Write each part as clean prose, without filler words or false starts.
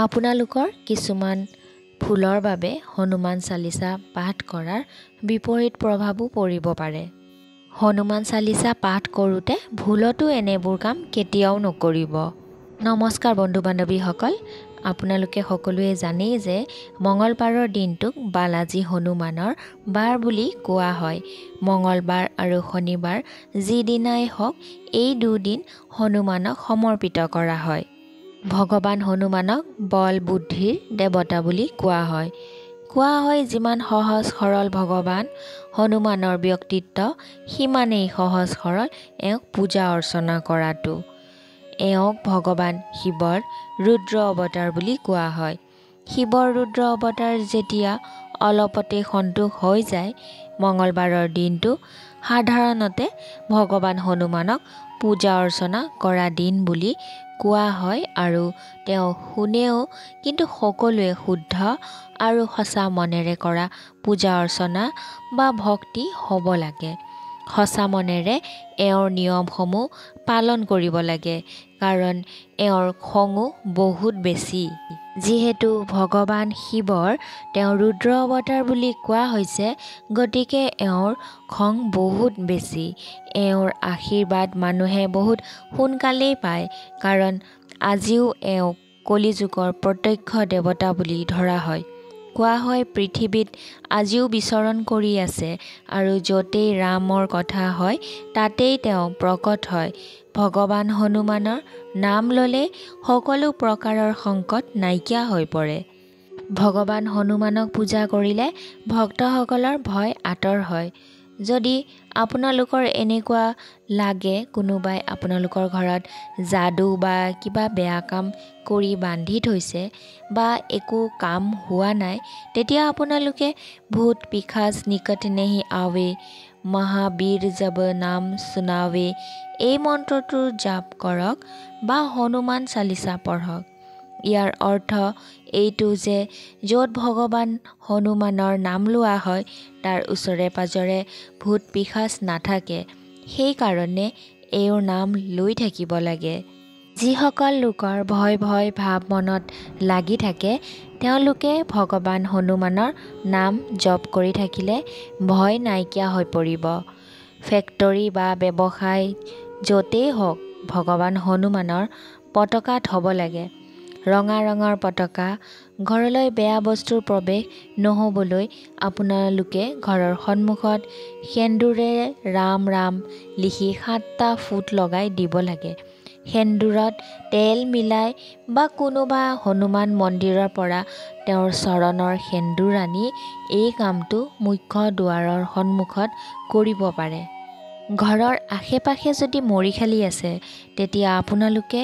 আপোনালোকৰ কিছুমান ভুলৰ বাবে হনুমান চালিচা পাঠ কৰাৰ বিপৰীত প্ৰভাৱো পৰিব পাৰে। হনুমান চালিচা পাঠ কৰোঁতে ভুলতো এনেবোৰ কাম কেতিয়াও নকৰিব। নমস্কাৰ বন্ধু বান্ধৱীসকল, আপোনালোকে সকলোৱে জানেই যে মঙলবাৰৰ দিনটোক বালাজী হনুমানৰ বাৰ বুলি কোৱা হয়। মঙলবাৰ আৰু শনিবাৰ যিদিনাই হওক এই দুদিন হনুমানক সমৰ্পিত কৰা হয়। ভগৱান হনুমানক বল বুদ্ধিৰ দেৱতা বুলি কোৱা হয়। কোৱা হয় যিমান সহজ সৰল ভগৱান হনুমানৰ ব্যক্তিত্ব সিমানেই সহজ সৰল এওঁক পূজা অৰ্চনা কৰাটো। এওঁক ভগৱান শিৱৰ ৰুদ্ৰ অৱতাৰ বুলি কোৱা হয়। শিৱৰ ৰুদ্ৰ অৱতাৰ যেতিয়া অলপতে সন্তোষ হৈ যায়, মঙলবাৰৰ দিনটো সাধাৰণতে ভগৱান হনুমানক পূজা অৰ্চনা কৰা দিন বুলি কোৱা হয় আৰু তেওঁ শুনেও, কিন্তু সকলোৱে শুদ্ধ আৰু সঁচা মনেৰে কৰা পূজা অৰ্চনা বা ভক্তি হ'ব লাগে। সঁচা মনেৰে এওঁৰ নিয়মসমূহ পালন কৰিব লাগে, কাৰণ এওঁৰ খঙো বহুত বেছি। যিহেতু ভগৱান শিৱৰ তেওঁ ৰুদ্ৰ অৱতাৰ বুলি কোৱা হৈছে, গতিকে এওঁৰ খং বহুত বেছি। এওঁৰ আশীৰ্বাদ মানুহে বহুত সোনকালেই পায়, কাৰণ আজিও এওঁক কলিযুগৰ প্ৰত্যক্ষ দেৱতা বুলি ধৰা হয়। কোৱা হয় পৃথিৱীত আজিও বিচৰণ কৰি আছে আৰু য'তেই ৰামৰ কথা হয় তাতেই তেওঁ প্ৰকট হয়। ভগৱান হনুমানৰ নাম ল'লে সকলো প্ৰকাৰৰ সংকট নাইকিয়া হৈ পৰে। ভগৱান হনুমানক পূজা কৰিলে ভক্তসকলৰ ভয় আঁতৰ হয়। যদি আপোনালোকৰ এনেকুৱা লাগে কোনোবাই আপোনালোকৰ ঘৰত যাদু বা কিবা বেয়া কাম কৰি বান্ধি থৈছে বা একো কাম হোৱা নাই, তেতিয়া আপোনালোকে ভূত পিশাচ নিকট নেহি আৱে, মহাবীৰ জব নাম শুনাৱে এই মন্ত্ৰটোৰ জাপ কৰক বা হনুমান চালিচা পঢ়ক। ইয়াৰ অৰ্থ এইটো যে য'ত ভগৱান হনুমানৰ নাম লোৱা হয় তাৰ ওচৰে পাজৰে ভূত পিশাচ নাথাকে, সেইকাৰণে এওঁৰ নাম লৈ থাকিব লাগে। যিসকল লোকৰ ভয় ভয় ভাৱ মনত লাগি থাকে, তেওঁলোকে ভগৱান হনুমানৰ নাম জপ কৰি থাকিলে ভয় নাইকিয়া হৈ পৰিব। ফেক্টৰী বা ব্যৱসায় য'তেই হওক ভগৱান হনুমানৰ পতাকা থ'ব লাগে। ৰঙা ৰঙৰ পতাকা। ঘৰলৈ বেয়া বস্তুৰ প্ৰৱেশ নহ'বলৈ আপোনালোকে ঘৰৰ সন্মুখত সেন্দুৰেৰে ৰাম ৰাম লিখি 7টা ফুট লগাই দিব লাগে। সেন্দুৰত তেল মিলাই বা কোনোবা হনুমান মন্দিৰৰ পৰা তেওঁৰ চৰণৰ সেন্দুৰ আনি এই কামটো মুখ্য দুৱাৰৰ সন্মুখত কৰিব পাৰে। ঘৰৰ আশে পাশে যদি মৰিখালি আছে, তেতিয়া আপোনালোকে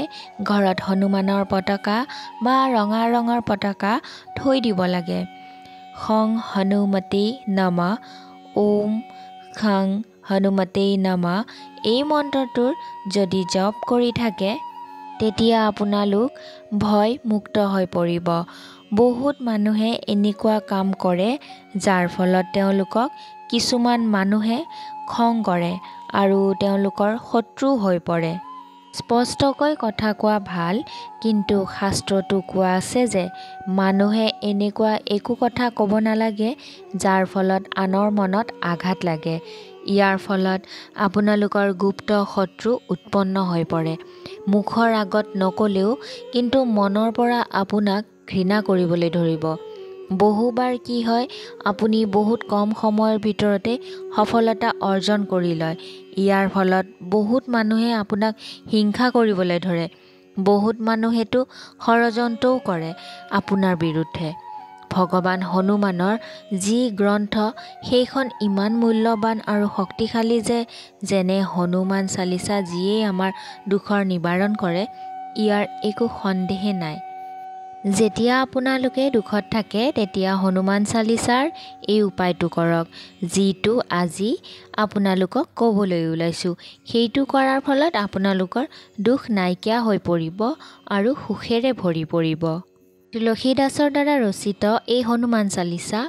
ঘৰত হনুমানৰ পতাকা বা ৰঙা ৰঙৰ পতাকা থৈ দিব লাগে। খং হনুমতে নমঃ, ওম খং হনুমতে নমঃ এই মন্ত্ৰটোৰ যদি জপ কৰি থাকে, তেতিয়া আপোনালোক ভয় মুক্ত হৈ পৰিব। বহুত মানুহে এনেকুৱা কাম কৰে যাৰ ফলত তেওঁলোকক কিছুমান মানুহে খং কৰে আৰু তেওঁলোকৰ শত্ৰু হৈ পৰে। স্পষ্টকৈ কথা কোৱা ভাল, কিন্তু শাস্ত্ৰতো কোৱা আছে যে মানুহে এনেকুৱা একো কথা ক'ব নালাগে যাৰ ফলত আনৰ মনত আঘাত লাগে। ইয়াৰ ফলত আপোনালোকৰ গুপ্ত শত্ৰু উৎপন্ন হৈ পৰে। মুখৰ আগত নকলেও কিন্তু মনৰ পৰা আপোনাক ঘৃণা কৰিবলৈ ধৰিব। বহুবাৰ কি হয়, আপুনি বহুত কম সময়ৰ ভিতৰতে সফলতা অৰ্জন কৰি লয়। ইয়াৰ ফলত বহুত মানুহে আপোনাক হিংসা কৰিবলৈ ধৰে। বহুত মানুহেতো ষড়যন্ত্ৰও কৰে আপোনাৰ বিৰুদ্ধে। ভগৱান হনুমানৰ যি গ্ৰন্থ, সেইখন ইমান মূল্যৱান আৰু শক্তিশালী যে যেনে হনুমান চালিচা যিয়েই আমাৰ দুখৰ নিবাৰণ কৰে, ইয়াৰ একো সন্দেহে নাই। যেতিয়া আপোনালোকে দুখত থাকে তেতিয়া হনুমান চালিচাৰ এই উপায়টো কৰক, যিটো আজি আপোনালোকক ক'বলৈ ওলাইছোঁ। সেইটো কৰাৰ ফলত আপোনালোকৰ দুখ নাইকিয়া হৈ পৰিব আৰু সুখেৰে ভৰি পৰিব। তুলসী দাসৰ দ্বাৰা ৰচিত এই হনুমান চালিচা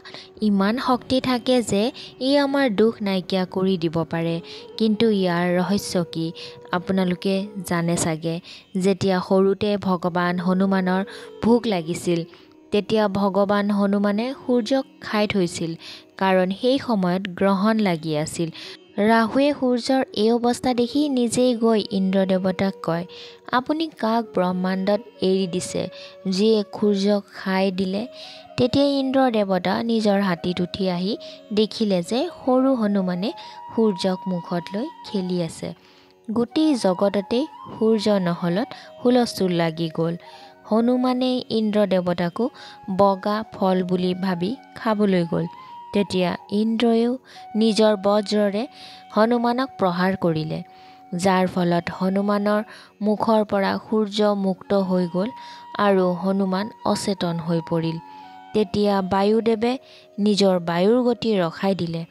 ইমান শক্তি থাকে যে ই আমাৰ দুখ নাইকিয়া কৰি দিব পাৰে। কিন্তু ইয়াৰ ৰহস্য কি আপোনালোকে জানে চাগে। যেতিয়া সৰুতে ভগৱান হনুমানৰ ভোক লাগিছিল তেতিয়া ভগৱান হনুমানে সূৰ্যক খাই থৈছিল, কাৰণ সেই সময়ত গ্ৰহণ লাগি আছিল। ৰাহুৱে সূৰ্যৰ এই অৱস্থা দেখি নিজেই গৈ ইন্দ্ৰ দেৱতাক কয়, আপুনি কাক ব্ৰহ্মাণ্ডত এৰি দিছে যিয়ে সূৰ্যক খাই দিলে? তেতিয়া ইন্দ্ৰ দেৱতা নিজৰ হাতীত উঠি আহি দেখিলে যে সৰু হনুমানে সূৰ্যক মুখত লৈ খেলি আছে। গোটেই জগততেই সূৰ্য নহলত হুলস্থুল লাগি গ'ল। হনুমানে ইন্দ্ৰ দেৱতাকো বগা ফল বুলি ভাবি খাবলৈ গ'ল। তেতিয়া ইন্দ্ৰয়েও নিজৰ বজ্ৰৰে হনুমানক প্ৰহাৰ কৰিলে, যাৰ ফলত হনুমানৰ মুখৰ পৰা সূৰ্য মুক্ত হৈ গ'ল আৰু হনুমান অচেতন হৈ পৰিল। তেতিয়া বায়ুদেৱে নিজৰ বায়ুৰ গতি ৰখাই দিলে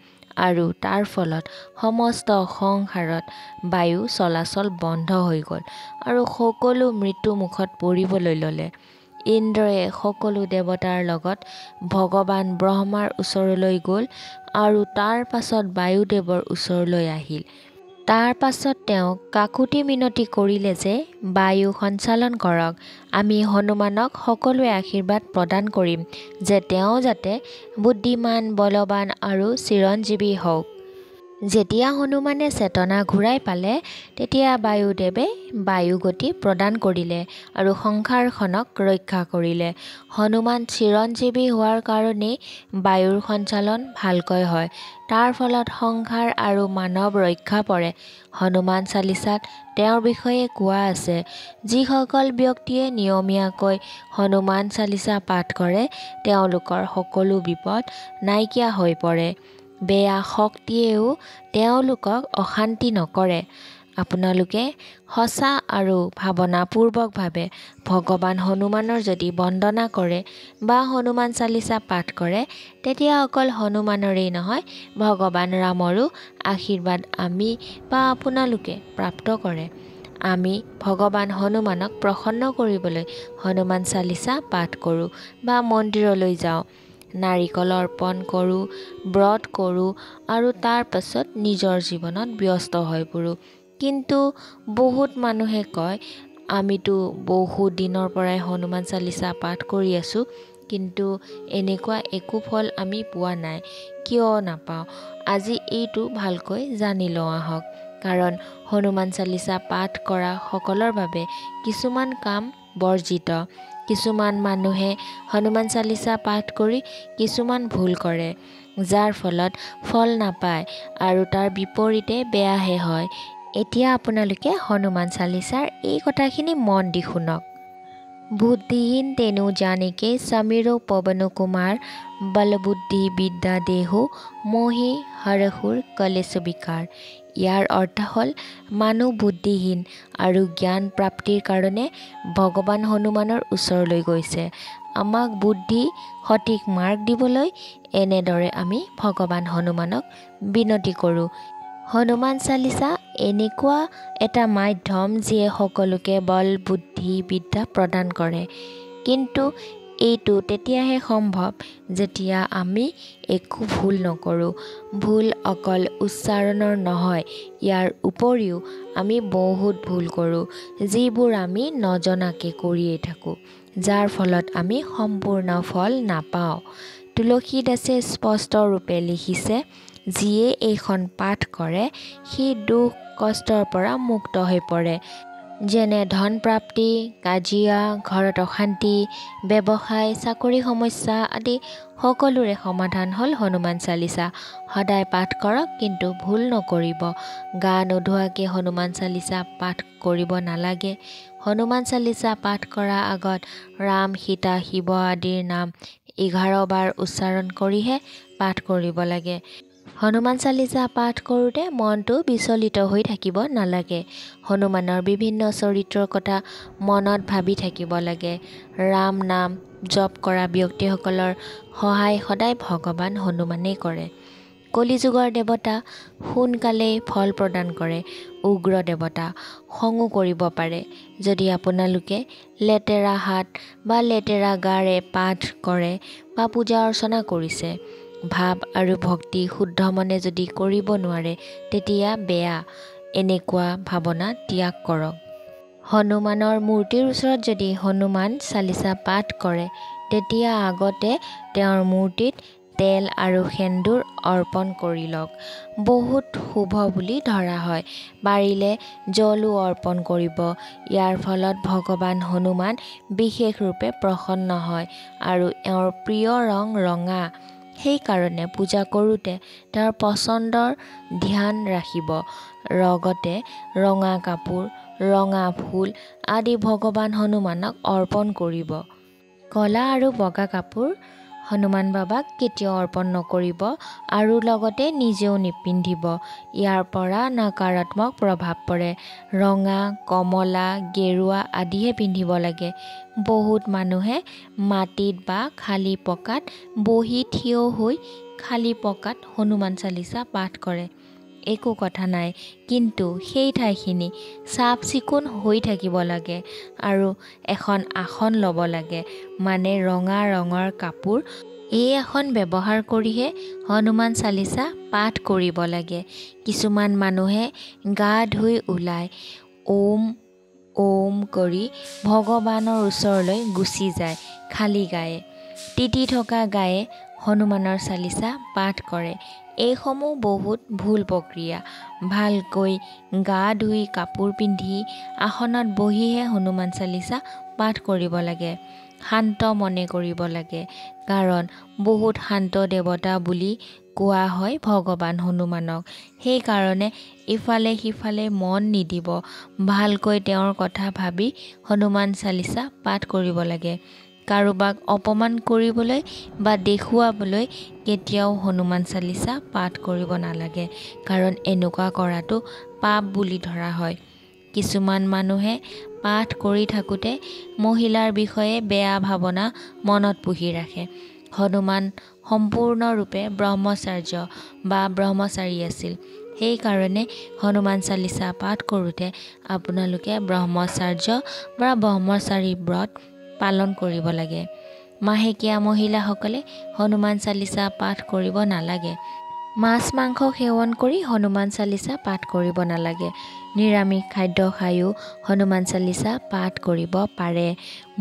আৰু তাৰ ফলত সমস্ত সংসাৰত বায়ু চলাচল বন্ধ হৈ গ'ল আৰু সকলো মৃত্যুমুখত পৰিবলৈ ল'লে। ইন্দ্ৰয়ে সকলো দেৱতাৰ লগত ভগৱান ব্ৰহ্মাৰ ওচৰলৈ গ'ল আৰু তাৰ পাছত বায়ুদেৱৰ ওচৰলৈ আহিল। তাৰ পাছত তেওঁ কাকুতি মিনতি কৰিলে যে বায়ু সঞ্চালন কৰক। আমি হনুমানক সকলোৱে আশীৰ্বাদ প্ৰদান কৰিম যে তেওঁ যাতে বুদ্ধিমান, বলৱান আৰু চিৰঞ্জীৱী হওক। যেতিয়া হনুমানে চেতনা ঘূৰাই পালে তেতিয়া বায়ুদেৱে বায়ুগতি প্ৰদান কৰিলে আৰু সংসাৰখনক ৰক্ষা কৰিলে। হনুমান চিৰঞ্জীৱী হোৱাৰ কাৰণেই বায়ুৰ সঞ্চালন ভালকৈ হয়। তাৰ ফলত সংসাৰ আৰু মানৱ ৰক্ষা পৰে। হনুমান চালিচাত তেওঁৰ বিষয়ে কোৱা আছে, যিসকল ব্যক্তিয়ে নিয়মীয়াকৈ হনুমান চালিচা পাঠ কৰে তেওঁলোকৰ সকলো বিপদ নাইকিয়া হৈ পৰে। বেয়া শক্তিয়েও তেওঁলোকক অশান্তি নকৰে। আপোনালোকে সঁচা আৰু ভাৱনাপূৰ্বকভাৱে ভগৱান হনুমানৰ যদি বন্দনা কৰে বা হনুমান চালিচা পাঠ কৰে তেতিয়া অকল হনুমানৰেই নহয়, ভগৱান ৰামৰো আশীৰ্বাদ আমি বা আপোনালোকে প্ৰাপ্ত কৰে। আমি ভগৱান হনুমানক প্ৰসন্ন কৰিবলৈ হনুমান চালিচা পাঠ কৰোঁ বা মন্দিৰলৈ যাওঁ, নাৰিকল অৰ্পণ কৰোঁ, ব্ৰত কৰোঁ আৰু তাৰ পাছত নিজৰ জীৱনত ব্যস্ত হৈ পৰোঁ। কিন্তু বহুত মানুহে কয়, আমিতো বহুত দিনৰ পৰাই হনুমান চালিচা পাঠ কৰি আছোঁ, কিন্তু এনেকুৱা একো ফল আমি পোৱা নাই। কিয় নাপাওঁ? আজি এইটো ভালকৈ জানি লওঁ আহক। কাৰণ হনুমান চালিচা পাঠ কৰা সকলৰ বাবে কিছুমান কাম বৰ্জিত। কিছুমান মানুহে হনুমান চালিচা পাঠ কৰি কিছুমান ভুল কৰে, যাৰ ফলত ফল নাপায় আৰু তাৰ বিপৰীতে বেয়াহে হয়। এতিয়া আপোনালোকে হনুমান চালিচাৰ এই কথাখিনি মন দি শুনক। বুদ্ধিহীন তেনু জানিকে সমীৰো পৱন কুমাৰ, বলবুদ্ধি বিদ্যা দেহো মোহি হৰহুৰ কলেশ বিকাৰ। ইয়াৰ অৰ্থ হ'ল মানুহ বুদ্ধিহীন আৰু জ্ঞান প্ৰাপ্তিৰ কাৰণে ভগৱান হনুমানৰ ওচৰলৈ গৈছে। আমাক বুদ্ধি সঠিক মাৰ্গ দিবলৈ এনেদৰে আমি ভগৱান হনুমানক বিনতি কৰোঁ। হনুমান চালিচা এনেকুৱা এটা মাধ্যম যিয়ে সকলোকে বল, বুদ্ধি, বিদ্যা প্ৰদান কৰে। কিন্তু এইটো তেতিয়াহে সম্ভৱ যেতিয়া আমি একো ভুল নকৰোঁ। ভুল অকল উচ্চাৰণৰ নহয়, ইয়াৰ উপৰিও আমি বহুত ভুল কৰোঁ, যিবোৰ আমি নজনাকৈ কৰিয়েই থাকোঁ, যাৰ ফলত আমি সম্পূৰ্ণ ফল নাপাওঁ। তুলসী দাসে স্পষ্ট ৰূপে লিখিছে, যিয়ে এইখন পাঠ কৰে সি দুখ কষ্টৰ পৰা মুক্ত হৈ পৰে। যেনে ধন প্ৰাপ্তি, কাজিয়া, ঘৰত অশান্তি, ব্যৱসায়, চাকৰি সমস্যা আদি সকলোৰে সমাধান হ'ল হনুমান চালিচা। সদায় পাঠ কৰক, কিন্তু ভুল নকৰিব। গা নোধোৱাকৈ হনুমান চালিচা পাঠ কৰিব নালাগে। হনুমান চালিচা পাঠ কৰাৰ আগত ৰাম, সীতা, শিৱ আদিৰ নাম 11 বাৰ উচ্চাৰণ কৰিহে পাঠ কৰিব লাগে। হনুমান চালিচা পাঠ কৰোঁতে মনটো বিচলিত হৈ থাকিব নালাগে। হনুমানৰ বিভিন্ন চৰিত্ৰৰ কথা মনত ভাবি থাকিব লাগে। ৰাম নাম জপ কৰা ব্যক্তিসকলৰ সহায় সদায় ভগৱান হনুমানেই কৰে। কলিযুগৰ দেৱতা সোনকালেই ফল প্ৰদান কৰে। উগ্ৰ দেৱতা খঙো কৰিব পাৰে। যদি আপোনালোকে লেতেৰা হাত বা লেতেৰা গাৰে পাঠ কৰে বা পূজা অৰ্চনা কৰিছে, ভাৱ আৰু ভক্তি শুদ্ধ মনে যদি কৰিব নোৱাৰে, তেতিয়া বেয়া। এনেকুৱা ভাৱনা ত্যাগ কৰক। হনুমানৰ মূৰ্তিৰ ওচৰত যদি হনুমান চালিচা পাঠ কৰে, তেতিয়া আগতে তেওঁৰ মূৰ্তিত তেল আৰু সেন্দুৰ অৰ্পণ কৰি লওক। বহুত শুভ বুলি ধৰা হয়। পাৰিলে জলো অৰ্পণ কৰিব। ইয়াৰ ফলত ভগৱান হনুমান বিশেষ ৰূপে প্ৰসন্ন হয় আৰু এওঁৰ প্ৰিয় ৰং ৰঙা। সেইকাৰণে পূজা কৰোঁতে তেওঁৰ পচন্দৰ ধ্যান ৰাখিব। লগতে ৰঙা কাপোৰ, ৰঙা ফুল আদি ভগৱান হনুমানক অৰ্পণ কৰিব। ক'লা আৰু বগা কাপোৰ হনুমান বাবাক কেতিয়াও অৰ্পণ নকৰিব আৰু লগতে নিজেও নিপিন্ধিব। ইয়াৰ পৰা নকাৰাত্মক প্ৰভাৱ পৰে। ৰঙা, কমলা, গেৰুৱা আদিহে পিন্ধিব লাগে। বহুত মানুহে মাটিত বা খালী পকাত বহি থিয় হৈ খালী পকাত হনুমান চালিচা পাঠ কৰে। একো কথা নাই, কিন্তু সেই ঠাইখিনি চাফ চিকুণ হৈ থাকিব লাগে আৰু এখন আসন ল'ব লাগে, মানে ৰঙা ৰঙৰ কাপোৰ। এই আসন ব্যৱহাৰ কৰিহে হনুমান চালিচা পাঠ কৰিব লাগে। কিছুমান মানুহে গা ধুই ওলাই ওম ওম কৰি ভগৱানৰ ওচৰলৈ গুচি যায় খালী গায়ে। তিতি থকা গায়ে হনুমানৰ চালিচা পাঠ কৰে। এইসমূহ বহুত ভুল প্ৰক্ৰিয়া। ভালকৈ গা ধুই কাপোৰ পিন্ধি আসনত বহিহে হনুমান চালিচা পাঠ কৰিব লাগে। শান্ত মনে কৰিব লাগে, কাৰণ বহুত শান্ত দেৱতা বুলি কোৱা হয় ভগৱান হনুমানক। সেইকাৰণে ইফালে সিফালে মন নিদিব। ভালকৈ তেওঁৰ কথা ভাবি হনুমান চালিচা পাঠ কৰিব লাগে। কাৰোবাক অপমান কৰিবলৈ বা দেখুৱাবলৈ কেতিয়াও হনুমান চালিচা পাঠ কৰিব নালাগে, কাৰণ এনেকুৱা কৰাটো পাপ বুলি ধৰা হয়। কিছুমান মানুহে পাঠ কৰি থাকোঁতে মহিলাৰ বিষয়ে বেয়া ভাৱনা মনত পুহি ৰাখে। হনুমান সম্পূৰ্ণৰূপে ব্ৰহ্মচাৰ্য বা ব্ৰহ্মচাৰী আছিল। সেইকাৰণে হনুমান চালিচা পাঠ কৰোঁতে আপোনালোকে ব্ৰহ্মচাৰ্য বা ব্ৰহ্মচাৰী ব্ৰত পালন কৰিব লাগে। মাহেকীয়া মহিলাসকলে হনুমান চালিচা পাঠ কৰিব নালাগে। মাছ মাংস সেৱন কৰি হনুমান চালিচা পাঠ কৰিব নালাগে। নিৰামিষ খাদ্য খায়ো হনুমান চালিচা পাঠ কৰিব পাৰে।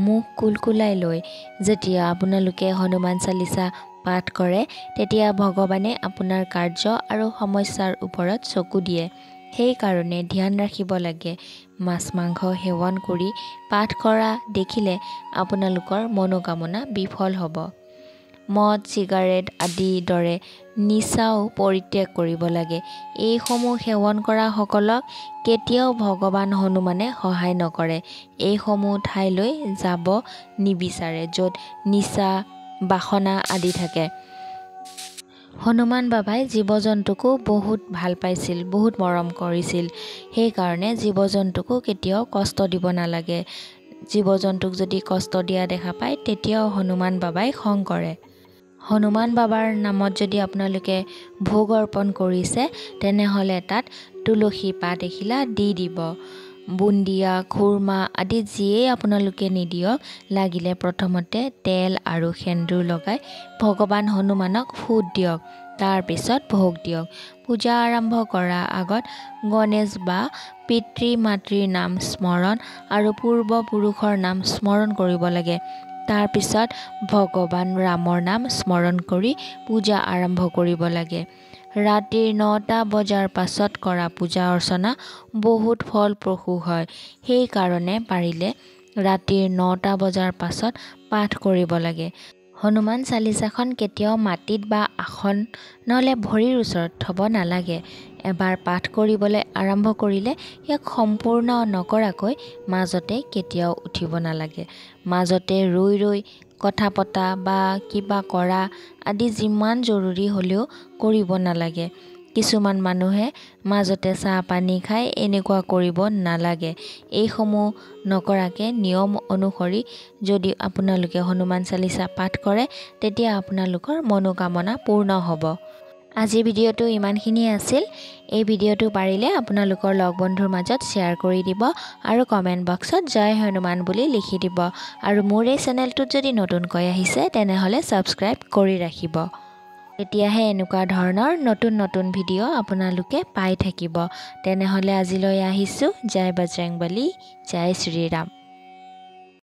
মুখ কুলকুলাই লৈ যেতিয়া আপোনালোকে হনুমান চালিচা পাঠ কৰে, তেতিয়া ভগৱানে আপোনাৰ কাৰ্য আৰু সমস্যাৰ ওপৰত চকু দিয়ে। সেইকাৰণে ধ্যান ৰাখিব লাগে। মাছ মাংস সেৱন কৰি পাঠ কৰা দেখিলে আপোনালোকৰ মনোকামনা বিফল হ'ব। মদ চিগাৰেট আদিৰ দৰে নিচাও পৰিত্যাগ কৰিব লাগে। এইসমূহ সেৱন কৰাসকলক কেতিয়াও ভগৱান হনুমানে সহায় নকৰে। এইসমূহ ঠাইলৈ যাব নিবিচাৰে, য'ত নিচা বাসনা আদি থাকে। হনুমান বাবাই জীৱ জন্তুকো বহুত ভাল পাইছিল, বহুত মৰম কৰিছিল। সেইকাৰণে জীৱ জন্তুকো কেতিয়াও কষ্ট দিব নালাগে। জীৱ জন্তুক যদি কষ্ট দিয়া দেখা পায়, তেতিয়াও হনুমান বাবাই খং কৰে। হনুমান বাবাৰ নামত যদি আপোনালোকে ভোগ অৰ্পণ কৰিছে, তেনেহ'লে তাত তুলসী পাত এখিলা দি দিব। বুন্দিয়া, খুৰমা আদি যিয়েই আপোনালোকে নিদিয়ক, লাগিলে প্ৰথমতে তেল আৰু সেন্দুৰ লগাই ভগৱান হনুমানক ফুট দিয়ক। তাৰপিছত ভোগ দিয়ক। পূজা আৰম্ভ কৰাৰ আগত গণেশ বা পিতৃ মাতৃৰ নাম স্মৰণ আৰু পূৰ্বপুৰুষৰ নাম স্মৰণ কৰিব লাগে। তাৰপিছত ভগৱান ৰামৰ নাম স্মৰণ কৰি পূজা আৰম্ভ কৰিব লাগে। ৰাতিৰ 9টা বজাৰ পাছত কৰা পূজা অৰ্চনা বহুত ফলপ্ৰসূ হয়। সেইকাৰণে পাৰিলে ৰাতিৰ 9টা বজাৰ পাছত পাঠ কৰিব লাগে। হনুমান চালিচাখন কেতিয়াও মাটিত বা আসন নহ'লে ভৰিৰ ওচৰত থ'ব নালাগে। এবাৰ পাঠ কৰিবলৈ আৰম্ভ কৰিলে ইয়াক সম্পূৰ্ণ নকৰাকৈ মাজতে কেতিয়াও উঠিব নালাগে। মাজতে ৰৈ ৰৈ কথা পতা বা কিবা কৰা আদি যিমান জৰুৰী হ'লেও কৰিব নালাগে। কিছুমান মানুহে মাজতে চাহ পানী খাই এনেকুৱা কৰিব নালাগে। এইসমূহ নকৰাকৈ নিয়ম অনুসৰি যদি আপোনালোকে হনুমান চালিচা পাঠ কৰে, তেতিয়া আপোনালোকৰ মনোকামনা পূৰ্ণ হ'ব। আজি ভিডিঅ'টো ইমানখিনিয়ে আছিল। এই ভিডিঅ'টো পাৰিলে আপোনালোকৰ লগ বন্ধুৰ মাজত শ্বেয়াৰ কৰি দিব আৰু কমেণ্ট বক্সত জয় হনুমান বুলি লিখি দিব। আৰু মোৰ এই চেনেলটোত যদি নতুনকৈ আহিছে তেনেহ'লে ছাবস্ক্ৰাইব কৰি ৰাখিব। তেতিয়াহে এনেকুৱা ধৰণৰ নতুন নতুন ভিডিঅ' আপোনালোকে পাই থাকিব। তেনেহ'লে আজিলৈ আহিছোঁ। জয় বজৰংবলী, জয় শ্ৰীৰাম।